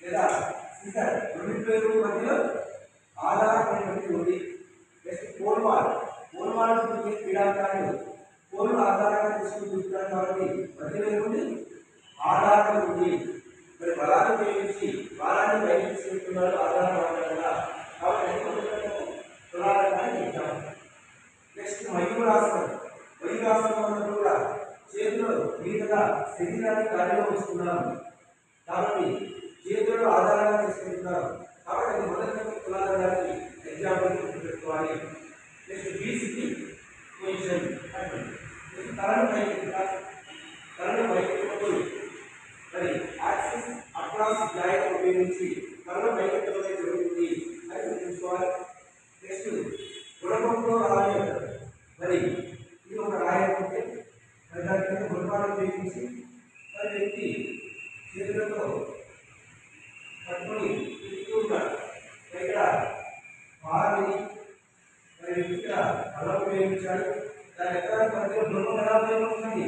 లేదా సిజర్ రెండింటి మధ్యలో ఆధారమైనటువంటి ఉంది. నెక్స్ట్ పోల్వాల్ క్రీడాకారులు పోల్ ఆధారంగా తీసుకుని చూస్తున్నారు కాబట్టి మధ్యలో ఉంది ఆధారం ఉంది. మరి బలాన్ని ఉపయోగించి బలాన్ని బయటికి తీసుకుంటున్నారు ఆధారం కదా కాబట్టి తులాలని చెప్తాము. నెక్స్ట్ మయూరాసనం అన్నప్పుడు కూడా చేతులు మీదుగా శరీరాన్ని గాలిలో ఉంచుతున్నారు కాబట్టి చేతులు ఆధారంగా తీసుకుంటున్నారు కాబట్టి అది మొదటి తులాదానికి ఎగ్జాంపుల్ గుర్తుపెట్టుకోవాలి. నెక్స్ట్ బీసీకి పొజిషన్ తలను పైకెత్తుకొని మరి యాక్సిస్ అక్రాస్ జాయింట్ ఉపయోగించి తలను పైకెత్తడం జరుగుతుంది అని గుర్తుంచుకోవాలి. నెక్స్ట్ గుణపంతో రాయి అంటారు. మరి ఇది ఒక రాయి అనుకుంటే మరి దాని కింద గుణపాలను ఉపయోగించి మరి వ్యక్తి చేతులతో పట్టుకొని తిరుగుతూ ఉంటాడు. ఇక్కడ వారిని మరి ఇక్కడ బలం ఉపయోగించాడు. దాని ఎకరానికి మధ్యలో బృహం ఎలా ఉపయోగపడుతుంది?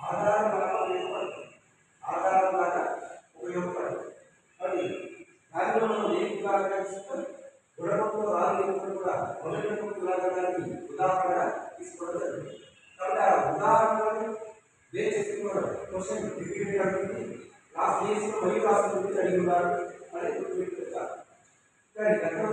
ఆధారం లాగా ఉపయోగపడుతుంది. కాబట్టి దానిలో మనం ఏ ఉదాహరణ తీసుకుంటాం? గుణపంతో రాళ్ళు కూడా మొదటి ఉదాహరణకి ఉదాహరణ తీసుకోవడం జరుగుతుంది. కాబట్టి ఆ ఉదాహరణను బేస్ చేసుకున్న క్వశ్చన్ రిపీటెడ్ అవుతుంది. లాస్ట్ చేసిన మళ్ళీ రాసిన గురించి అడిగి ఉన్నారు అనేది గుర్తుపెట్టుకుంటారు. కానీ గతంలో